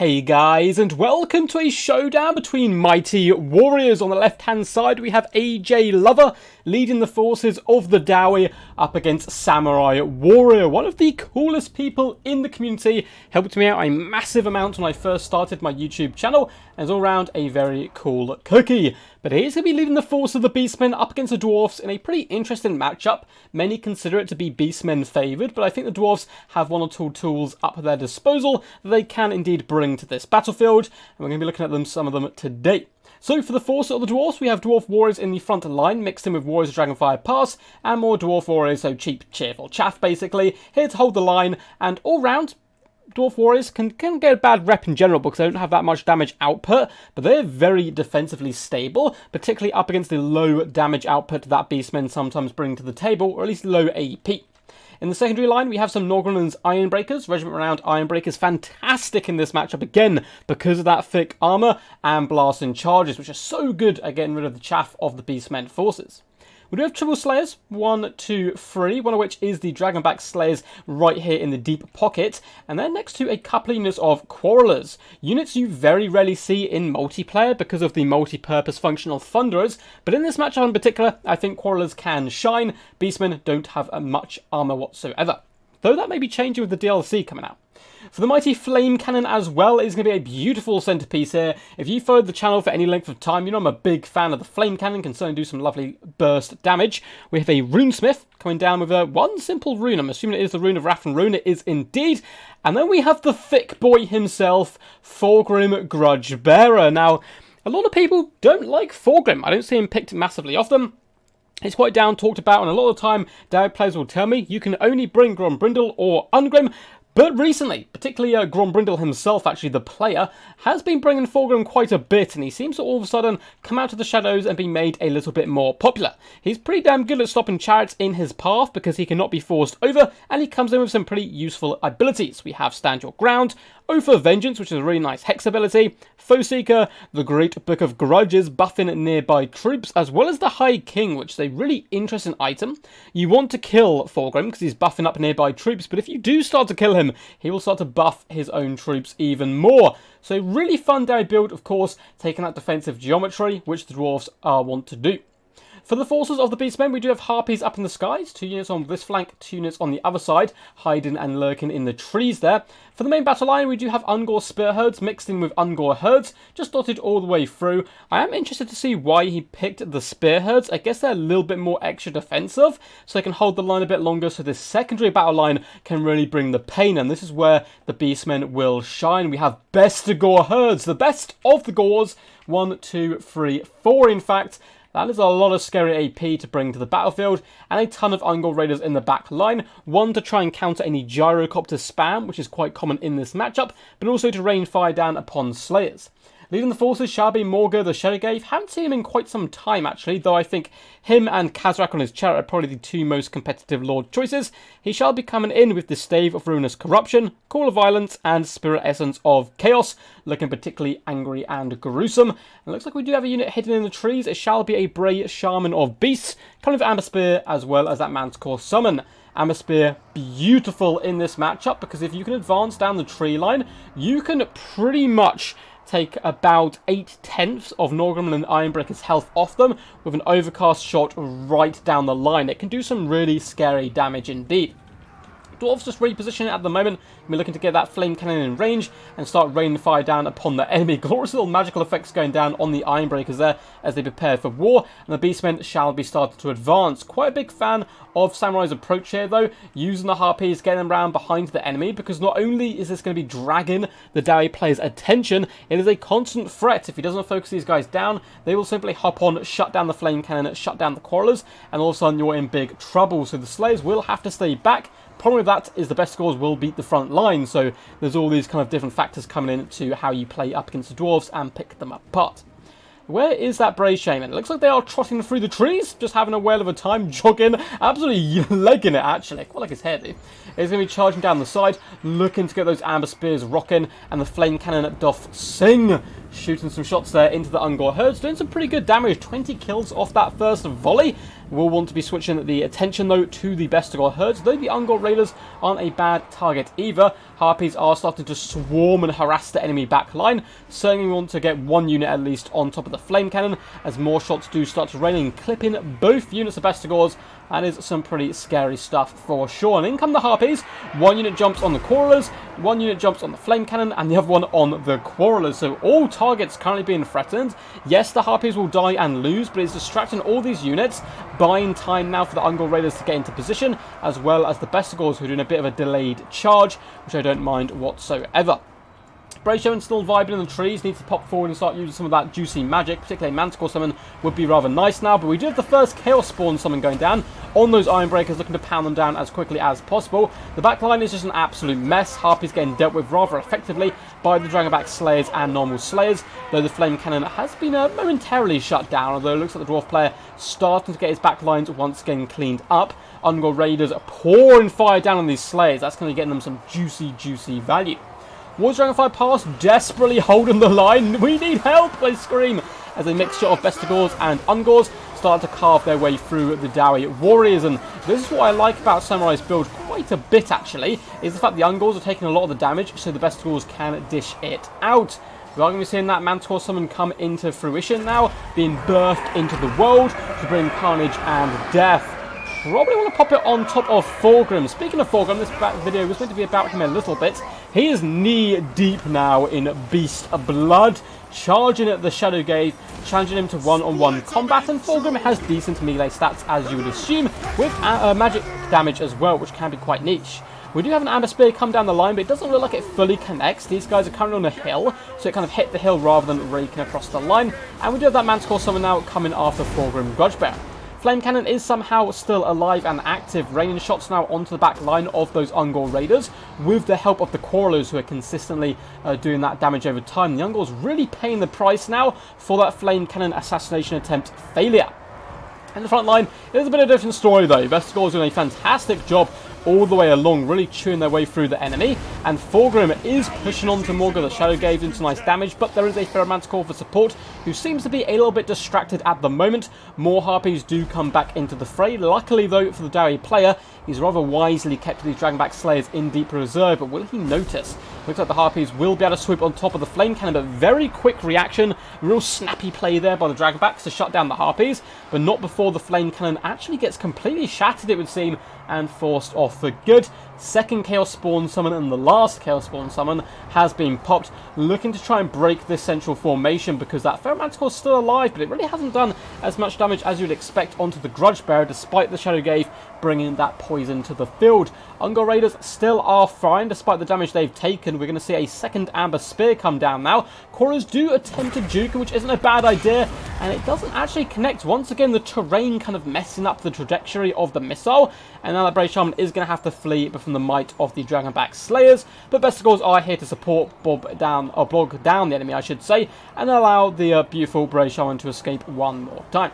Hey guys, and welcome to a showdown between mighty warriors. On the left hand side we have AJ Lover leading the forces of the Dowie up against Samurai Warrior, one of the coolest people in the community. Helped me out a massive amount when I first started my YouTube channel, and is all around a very cool cookie. But he's going to be leading the force of the Beastmen up against the Dwarfs in a pretty interesting matchup. Many consider it to be Beastmen favoured, but I think the Dwarfs have one or two tools up at their disposal that they can indeed bring to this battlefield, and we're going to be looking at some of them today. So for the force of the Dwarfs, we have Dwarf Warriors in the front line, mixed in with Warriors of Dragonfire Pass, and more Dwarf Warriors, so cheap, cheerful chaff basically, here to hold the line, and all round, Dwarf Warriors can get a bad rep in general because they don't have that much damage output, but they're very defensively stable, particularly up against the low damage output that Beastmen sometimes bring to the table, or at least low AP. In the secondary line, we have some Norgrenland's Ironbreakers, Regiment Renowned Ironbreakers, fantastic in this matchup again because of that thick armour and blasting charges, which are so good at getting rid of the chaff of the Beastmen forces. We do have Triple Slayers, 1, 2, 3, one of which is the Dragonback Slayers right here in the deep pocket, and then next to a couple of units of Quarrelers, units you very rarely see in multiplayer because of the multi-purpose functional Thunderers, but in this matchup in particular, I think Quarrelers can shine. Beastmen don't have much armour whatsoever, though that may be changing with the DLC coming out. For the mighty Flame Cannon as well, it is going to be a beautiful centerpiece here. If you followed the channel for any length of time, you know I'm a big fan of the Flame Cannon, can certainly do some lovely burst damage. We have a Runesmith coming down with one simple rune. I'm assuming it is the Rune of Wrath and Rune. It is indeed. And then we have the thick boy himself, Thorgrim Grudge Bearer. Now, a lot of people don't like Thorgrim. I don't see him picked massively often. It's quite down talked about, and a lot of the time, Dowie players will tell me you can only bring Grombrindle or Ungrim. But recently, particularly Grombrindle himself, actually the player, has been bringing Thorgrim quite a bit, and he seems to all of a sudden come out of the shadows and be made a little bit more popular. He's pretty damn good at stopping chariots in his path because he cannot be forced over, and he comes in with some pretty useful abilities. We have Stand Your Ground, Oath of Vengeance, which is a really nice hex ability, Foe Seeker, the Great Book of Grudges, buffing nearby troops, as well as the High King, which is a really interesting item. You want to kill Thorgrim because he's buffing up nearby troops, but if you do start to kill him, he will start to buff his own troops even more. So really fun Dowie build, of course, taking that defensive geometry, which the Dwarfs want to do. For the forces of the Beastmen, we do have Harpies up in the skies, 2 units on this flank, 2 units on the other side, hiding and lurking in the trees there. For the main battle line, we do have Ungor Spearherds mixed in with Ungor Herds, just dotted all the way through. I am interested to see why he picked the Spearherds. I guess they're a little bit more extra defensive, so they can hold the line a bit longer, so this secondary battle line can really bring the pain, and this is where the Beastmen will shine. We have Best Gore Herds, the best of the Gores, 1, 2, 3, 4 in fact. That is a lot of scary AP to bring to the battlefield, and a ton of Ungor Raiders in the back line. One to try and counter any Gyrocopter spam, which is quite common in this matchup, but also to rain fire down upon Slayers. Leading the forces shall be Morga the Shadowgave. Haven't seen him in quite some time actually, though I think him and Kazrak on his chariot are probably the 2 most competitive Lord choices. He shall be coming in with the Stave of Ruinous Corruption, Call of Violence, and Spirit Essence of Chaos, looking particularly angry and gruesome. And it looks like we do have a unit hidden in the trees. It shall be a Bray Shaman of Beasts, coming with Amber Spear as well as that Manticore Summon. Amber Spear, beautiful in this matchup, because if you can advance down the tree line, you can pretty much take about 8/10 of Norgrenland Ironbreaker's health off them with an overcast shot right down the line. It can do some really scary damage indeed. Dwarfs just repositioning at the moment. We're looking to get that Flame Cannon in range and start raining fire down upon the enemy. Glorious little magical effects going down on the Ironbreakers there as they prepare for war, and the Beastmen shall be starting to advance. Quite a big fan of Samurai's approach here though, using the Harpies, getting them around behind the enemy, because not only is this going to be dragging the Dowie player's attention, it is a constant threat. If he doesn't focus these guys down, they will simply hop on, shut down the Flame Cannon, shut down the Quarrelers, and all of a sudden you're in big trouble. So the Slayers will have to stay back. Problem with that is the best scores will beat the front line, so there's all these kind of different factors coming into how you play up against the Dwarves and pick them apart. Where is that Bray Shaman? It looks like they are trotting through the trees, just having a whale of a time, jogging, absolutely legging it actually, quite like his hair dude. He's going to be charging down the side, looking to get those Amber Spears rocking, and the Flame Cannon doth sing. shooting some shots there into the Ungor herds, doing some pretty good damage. 20 kills off that first volley. We'll want to be switching the attention, though, to the Bestigor herds, though the Ungor Raiders aren't a bad target either. Harpies are starting to swarm and harass the enemy back line. Certainly we want to get one unit at least on top of the flame cannon, as more shots do start to rain and clipping both units of Bestigors. That is some pretty scary stuff for sure. And in come the Harpies. One unit jumps on the Quarrelers, one unit jumps on the Flame Cannon, and the other one on the Quarrelers. So all targets currently being threatened. Yes, the Harpies will die and lose, but it's distracting all these units, buying time now for the Ungor Raiders to get into position, as well as the Bestigors, who are doing a bit of a delayed charge, which I don't mind whatsoever. Brayshowman still vibing in the trees, needs to pop forward and start using some of that juicy magic, particularly Manticore Summon would be rather nice now, but we do have the first Chaos Spawn Summon going down on those Ironbreakers, looking to pound them down as quickly as possible. The backline is just an absolute mess. Harpies getting dealt with rather effectively by the Dragonback Slayers and normal Slayers, though the Flame Cannon has been momentarily shut down, although it looks like the Dwarf player starting to get his backlines once again cleaned up. Ungor Raiders are pouring fire down on these Slayers. That's going to be getting them some juicy value. War's Dragonfire Pass desperately holding the line. We need help, they scream, as a mixture of Bestigors and Ungors start to carve their way through the Dowie Warriors. And this is what I like about Samurai's build quite a bit, actually, is the fact the Ungors are taking a lot of the damage, so the Bestigors can dish it out. We are going to be seeing that Manticore Summon come into fruition now, being birthed into the world to bring carnage and death. Probably want to pop it on top of Thorgrim. Speaking of Thorgrim, this video was meant to be about him a little bit. He is knee deep now in beast blood, charging at the Shadow Gate, challenging him to one-on-one combat, and Thorgrim has decent melee stats, as you would assume, with magic damage as well, which can be quite niche. We do have an Amber Spear come down the line, but it doesn't look like it fully connects. These guys are currently on a hill, so it kind of hit the hill rather than raking across the line. And we do have that Manticore Summon now coming after Thorgrim Grudgebearer. Flame Cannon is somehow still alive and active, raining shots now onto the back line of those Ungor Raiders, with the help of the Quarrelers, who are consistently doing that damage over time. The Ungors really paying the price now for that Flame Cannon assassination attempt failure. In the front line, it is a bit of a different story though. Bestigors doing a fantastic job all the way along, really chewing their way through the enemy, and Thorgrim is pushing on to Morga the Shadow Gave into nice damage, but there is a fair Manticore for support, who seems to be a little bit distracted at the moment. More Harpies do come back into the fray. Luckily though for the Dowie player, he's rather wisely kept these Dragonback Slayers in deep reserve, but will he notice? Looks like the Harpies will be able to swoop on top of the Flame Cannon, but very quick reaction, real snappy play there by the Dragonbacks to shut down the Harpies, but not before the Flame Cannon actually gets completely shattered, it would seem, and forced off for good. Second Chaos Spawn Summon and the last Chaos Spawn Summon has been popped, looking to try and break this central formation, because that Manticore is still alive, but it really hasn't done as much damage as you'd expect onto the Grudgebearer, despite the Shadow Gave bringing that poison to the field. Ungor Raiders still are fine despite the damage they've taken. We're going to see a second Amber Spear come down now. Quarrelers do attempt to juke, which isn't a bad idea, and it doesn't actually connect. Once again, the terrain kind of messing up the trajectory of the missile, and now that Brave Shaman is going to have to flee from the might of the Dragonback Slayers, but Bestigors are here to support blog down the enemy, I should say, and allow the beautiful Brave Shaman to escape one more time.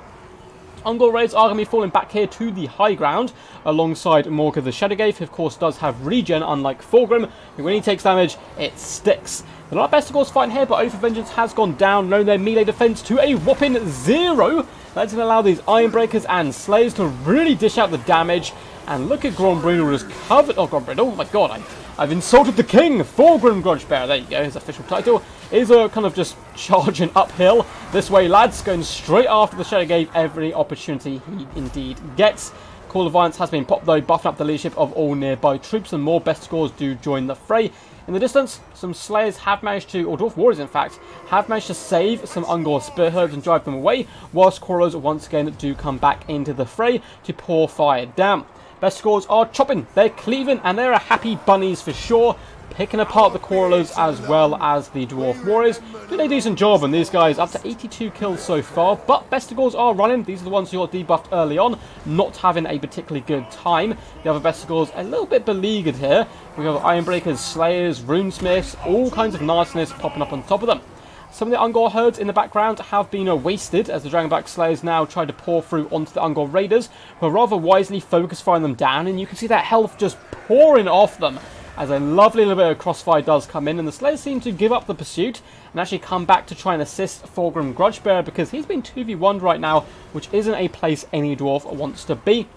Ungor Raiders are going to be falling back here to the high ground alongside Morga the Shadowgate, who of course does have regen, unlike Thorgrim, who when he takes damage, it sticks. There are Bestigors fighting here, but Oath of Vengeance has gone down, lowering their melee defense to a whopping 0. That's going to allow these Ironbreakers and Slayers to really dish out the damage. And look at Grombrindle just covered. Oh, Grombrindle, oh my god, I've insulted the king! Thorgrim Grudgebearer, there you go, his official title, is kind of just charging uphill this way, lads, going straight after the Shadow Gave every opportunity he indeed gets. Call of Violence has been popped though, buffing up the leadership of all nearby troops, and more Bestigors do join the fray. In the distance, some Slayers have managed to, or Dwarf Warriors in fact, have managed to save some Ungor Spearheads and drive them away, whilst Quarrelers once again do come back into the fray to pour fire down. Bestigors are chopping, they're cleaving, and they're a happy bunnies for sure, picking apart the Quarrelers as well as the Dwarf Warriors. Doing a decent job, and these guys up to 82 kills so far, but Bestigors are running. These are the ones who got debuffed early on, not having a particularly good time. The other Bestigors a little bit beleaguered here. We have Ironbreakers, Slayers, Runesmiths, all kinds of nastiness popping up on top of them. Some of the Ungor herds in the background have been wasted as the Dragonback Slayers now try to pour through onto the Ungor Raiders, who are rather wisely focused firing them down, and you can see that health just pouring off them as a lovely little bit of crossfire does come in, and the Slayers seem to give up the pursuit and actually come back to try and assist Thorgrim Grudgebearer, because he's been 2v1'd right now, which isn't a place any dwarf wants to be.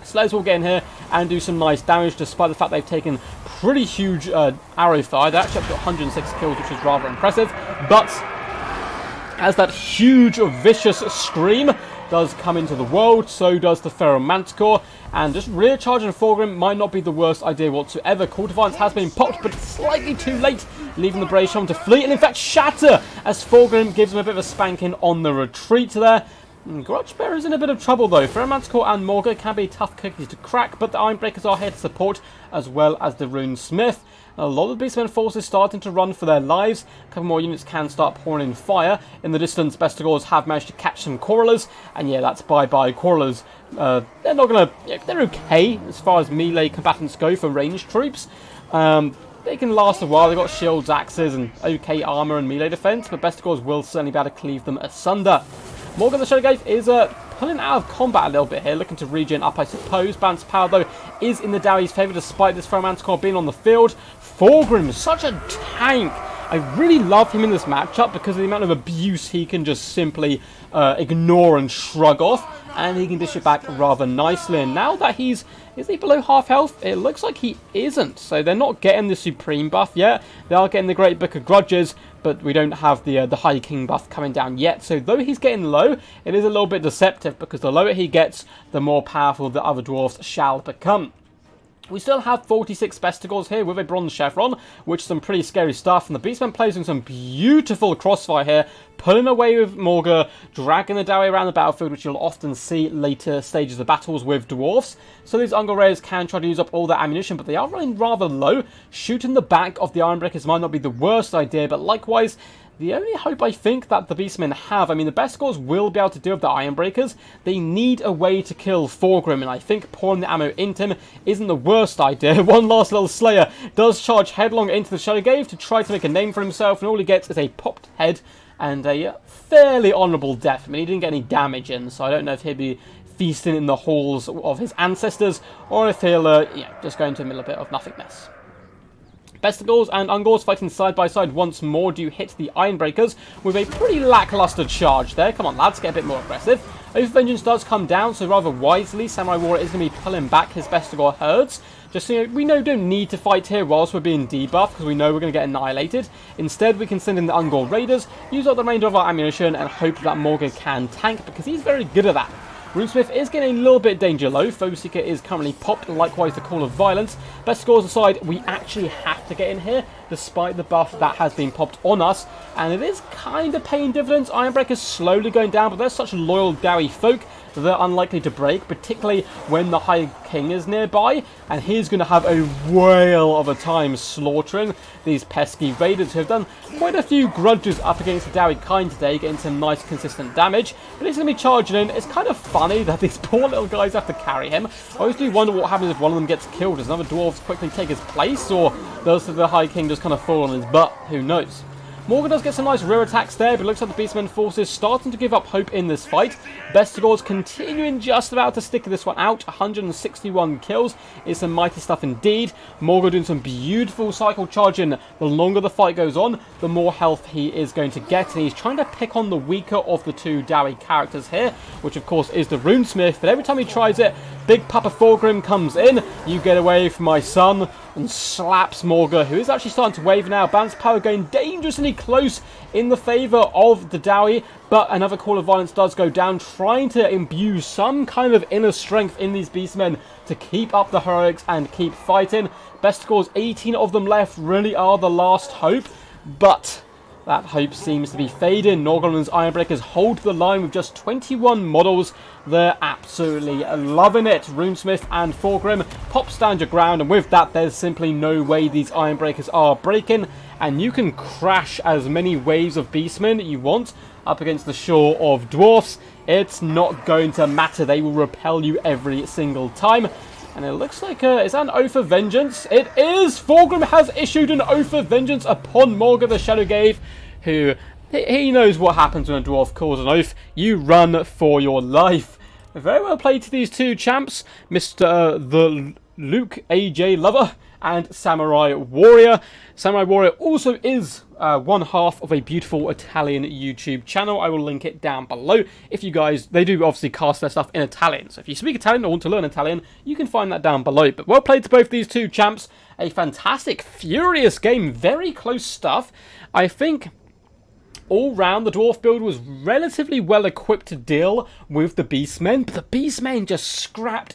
Slayers will get in here and do some nice damage, despite the fact they've taken pretty huge arrow fire. They're actually up to 106 kills, which is rather impressive. But as that huge, vicious scream does come into the world, so does the Manticore. And just rear charging Thorgrim might not be the worst idea whatsoever. Call to Violence has been popped, but slightly too late, leaving the Brave Shaman to flee and in fact shatter, as Thorgrim gives him a bit of a spanking on the retreat there. Grudgebearer is in a bit of trouble though. Manticore and Morga can be tough cookies to crack, but the Ironbreakers are here to support, as well as the Runesmith. A lot of the Beastmen forces starting to run for their lives. A couple more units can start pouring in fire. In the distance, Bestigors have managed to catch some Quarrelers, and yeah, that's bye-bye Quarrelers. They're not gonna... they're okay as far as melee combatants go for ranged troops. They can last a while. They've got shields, axes, and okay armor and melee defense, but Bestigors will certainly be able to cleave them asunder. Morgan the Shadowgate is pulling out of combat a little bit here, looking to regen up, I suppose. Balance power, though, is in the Dowie's favour, despite this Manticore being on the field. Thorgrim, such a tank. I really love him in this matchup because of the amount of abuse he can just simply ignore and shrug off, and he can dish it back rather nicely. And now that is he below half health? It looks like he isn't. So they're not getting the Supreme buff yet. They are getting the Great Book of Grudges, but we don't have the High King buff coming down yet. So though he's getting low, it is a little bit deceptive, because the lower he gets, the more powerful the other dwarfs shall become. We still have 46 Bestigors here with a Bronze Chevron, which is some pretty scary stuff. And the Beastmen plays in some beautiful crossfire here, pulling away with Morga, dragging the Dowie around the battlefield, which you'll often see later stages of battles with dwarfs. So these Ungol Raiders can try to use up all their ammunition, but they are running rather low. Shooting the back of the Ironbreakers might not be the worst idea, but likewise, the only hope I think that the Beastmen have, I mean, the Bestigors will be able to deal with the Ironbreakers. They need a way to kill Thorgrim, and I think pouring the ammo into him isn't the worst idea. One last little Slayer does charge headlong into the Shadowgate to try to make a name for himself, and all he gets is a popped head and a fairly honourable death. I mean, he didn't get any damage in, so I don't know if he'll be feasting in the halls of his ancestors, or if he'll just go into a little bit of nothingness. Bestigors and Ungors fighting side by side once more do hit the Ironbreakers with a pretty lackluster charge there. Come on, lads, get a bit more aggressive. Oath of Vengeance does come down, so rather wisely, Samurai Warrior is going to be pulling back his Bestigor herds. Just so we don't need to fight here whilst we're being debuffed, because we know we're going to get annihilated. Instead, we can send in the Ungol Raiders, use up the remainder of our ammunition, and hope that Morgan can tank, because he's very good at that. Runesmith is getting a little bit danger low. Foeseeker is currently popped, likewise the Call of Violence. Bestigors aside, we actually have to get in here, despite the buff that has been popped on us. And it is kind of paying dividends. Ironbreaker's slowly going down, but they're such loyal Dowie folk that they're unlikely to break, particularly when the High King is nearby. And he's going to have a whale of a time slaughtering these pesky raiders, who have done quite a few grudges up against the Dowie kind today, getting some nice consistent damage. But he's going to be charging in. It's kind of funny that these poor little guys have to carry him. I always do wonder what happens if one of them gets killed. Does another dwarf quickly take his place, or does the High King just kind of fall on his butt? Who knows? Morgan does get some nice rear attacks there, but it looks like the Beastmen forces starting to give up hope in this fight. Bestigors continuing just about to stick this one out. 161 kills is some mighty stuff indeed. Morgan doing some beautiful cycle charging. The longer the fight goes on, the more health he is going to get. And he's trying to pick on the weaker of the two Dowie characters here, which of course is the Runesmith. But every time he tries it, Big Papa Thorgrim comes in. You get away from my son, and slaps Morga, who is actually starting to wave now. Balance power going dangerously close in the favour of the Dowie, but another Call of Violence does go down, trying to imbue some kind of inner strength in these Beastmen to keep up the heroics and keep fighting. Bestigors, 18 of them left, really are the last hope, but that hope seems to be fading. Norgolland's Ironbreakers hold the line with just 21 models. They're absolutely loving it. Runesmith and Thorgrim pop stand your ground, and with that, there's simply no way these Ironbreakers are breaking, and you can crash as many waves of Beastmen you want up against the shore of Dwarfs. It's not going to matter. They will repel you every single time. And it looks like, is that an Oath of Vengeance? It is! Thorgrim has issued an Oath of Vengeance upon Morga the Shadowgate, who, he knows what happens when a dwarf calls an oath. You run for your life. Very well played to these two champs, Mr. the Luke AJ Lover and Samurai Warrior. Samurai Warrior also is one half of a beautiful Italian YouTube channel. I will link it down below. If you guys, they do obviously cast their stuff in Italian, so if you speak Italian or want to learn Italian, you can find that down below. But well played to both these two champs. A fantastic, furious game, very close stuff. I think all round, the Dwarf build was relatively well equipped to deal with the Beastmen, but the Beastmen just scrapped,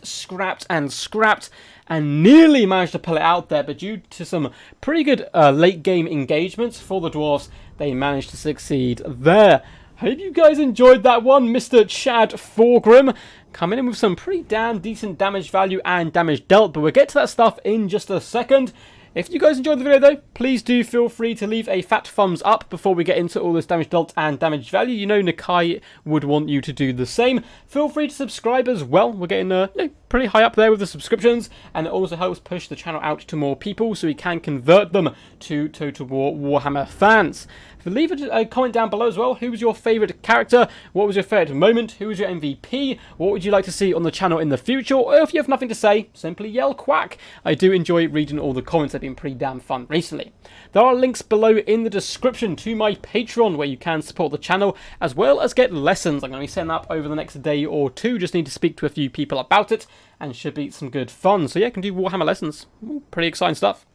and nearly managed to pull it out there, but due to some pretty good late game engagements for the Dwarfs, they managed to succeed there. Hope you guys enjoyed that one. Mr. Chad Thorgrim coming in with some pretty damn decent damage value and damage dealt, but we'll get to that stuff in just a second. If you guys enjoyed the video though, please do feel free to leave a fat thumbs up before we get into all this damage dealt and damage value. You know Nakai would want you to do the same. Feel free to subscribe as well. We're getting pretty high up there with the subscriptions, and it also helps push the channel out to more people so we can convert them to Total War Warhammer fans. Leave a comment down below as well. Who was your favourite character? What was your favourite moment? Who was your MVP? What would you like to see on the channel in the future? Or if you have nothing to say, simply yell quack. I do enjoy reading all the comments. They've been pretty damn fun recently. There are links below in the description to my Patreon where you can support the channel as well as get lessons. I'm going to be setting up over the next day or two. Just need to speak to a few people about it and should be some good fun. So yeah, I can do Warhammer lessons. Pretty exciting stuff.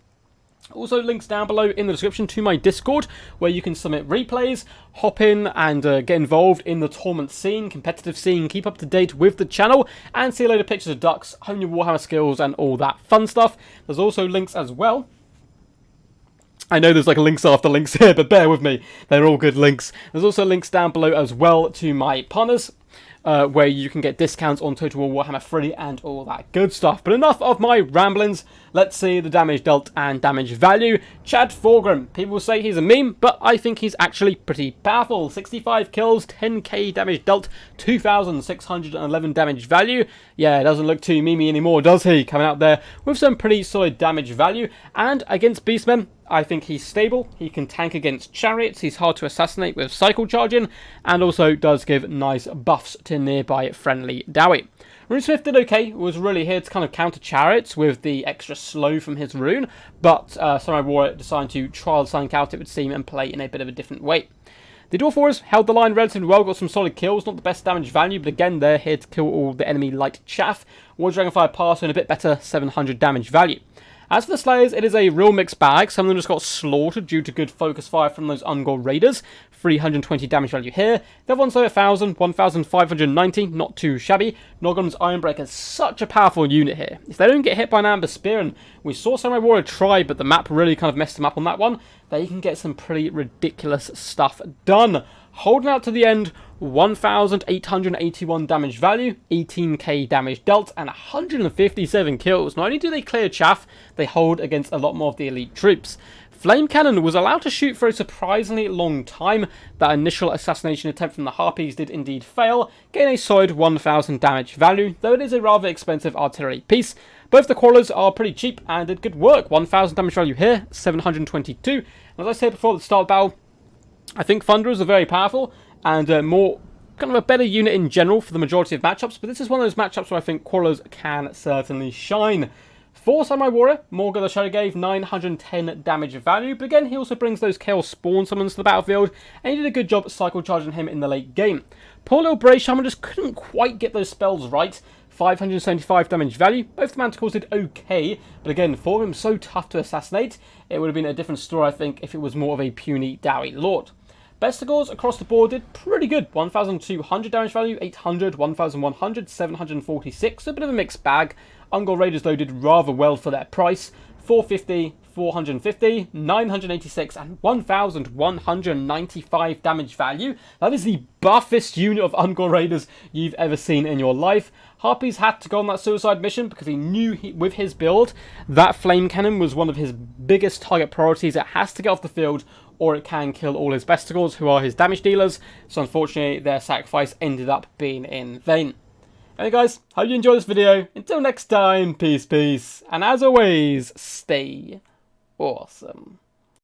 Also, links down below in the description to my Discord, where you can submit replays, hop in and get involved in the tournament scene, competitive scene, keep up to date with the channel, and see a load of pictures of ducks, hone your Warhammer skills, and all that fun stuff. There's also links as well. I know there's like links after links here, but bear with me. They're all good links. There's also links down below as well to my partners, where you can get discounts on Total War Warhammer 3 and all that good stuff. But enough of my ramblings. Let's see the damage dealt and damage value. Chad Thorgrim. People say he's a meme, but I think he's actually pretty powerful. 65 kills, 10k damage dealt, 2,611 damage value. Yeah, it doesn't look too memey anymore, does he? Coming out there with some pretty solid damage value. And against Beastmen, I think he's stable. He can tank against chariots. He's hard to assassinate with cycle charging, and also does give nice buffs to nearby friendly Dowie. RuneSmith did okay. Was really here to kind of counter chariots with the extra slow from his rune, but Samurai Warrior decided to trial something out, it would seem, and play in a bit of a different way. The Dwarf Warriors held the line relatively well, got some solid kills, not the best damage value, but again, they're here to kill all the enemy light chaff. War Dragonfire Passer in a bit better, 700 damage value. As for the Slayers, it is a real mixed bag. Some of them just got slaughtered due to good focus fire from those Ungor Raiders. 320 damage value here. The other one's 1,000, 1,590, not too shabby. Noggun's Ironbreaker is such a powerful unit here. If they don't get hit by an Amber Spear, and we saw Samurai Warrior try, but the map really kind of messed them up on that one, they can get some pretty ridiculous stuff done. Holding out to the end, 1,881 damage value, 18k damage dealt, and 157 kills. Not only do they clear chaff, they hold against a lot more of the elite troops. Flame Cannon was allowed to shoot for a surprisingly long time. That initial assassination attempt from the Harpies did indeed fail, getting a solid 1,000 damage value, though it is a rather expensive artillery piece. Both the Crawlers are pretty cheap and did good work. 1,000 damage value here, 722. And as I said before at the start of the battle, I think Thunderers are very powerful and more kind of a better unit in general for the majority of matchups, but this is one of those matchups where I think Crawlers can certainly shine. For Samurai Warrior, Morga the Shadow gave 910 damage value, but again, he also brings those Chaos Spawn summons to the battlefield, and he did a good job cycle charging him in the late game. Poor little Bray Shaman just couldn't quite get those spells right. 575 damage value. Both the Manticores did okay, but again, for him so tough to assassinate, it would have been a different story, I think, if it was more of a puny Dowie Lord. Bestigors across the board did pretty good. 1,200 damage value, 800, 1,100, 746. A bit of a mixed bag. Ungor Raiders, though, did rather well for their price. 450, 450, 986, and 1,195 damage value. That is the buffest unit of Ungor Raiders you've ever seen in your life. Harpies had to go on that suicide mission because he knew with his build that Flame Cannon was one of his biggest target priorities. It has to get off the field or it can kill all his Bestigors, who are his damage dealers. So unfortunately, their sacrifice ended up being in vain. Anyway guys, hope you enjoyed this video. Until next time, peace, peace. And as always, stay awesome.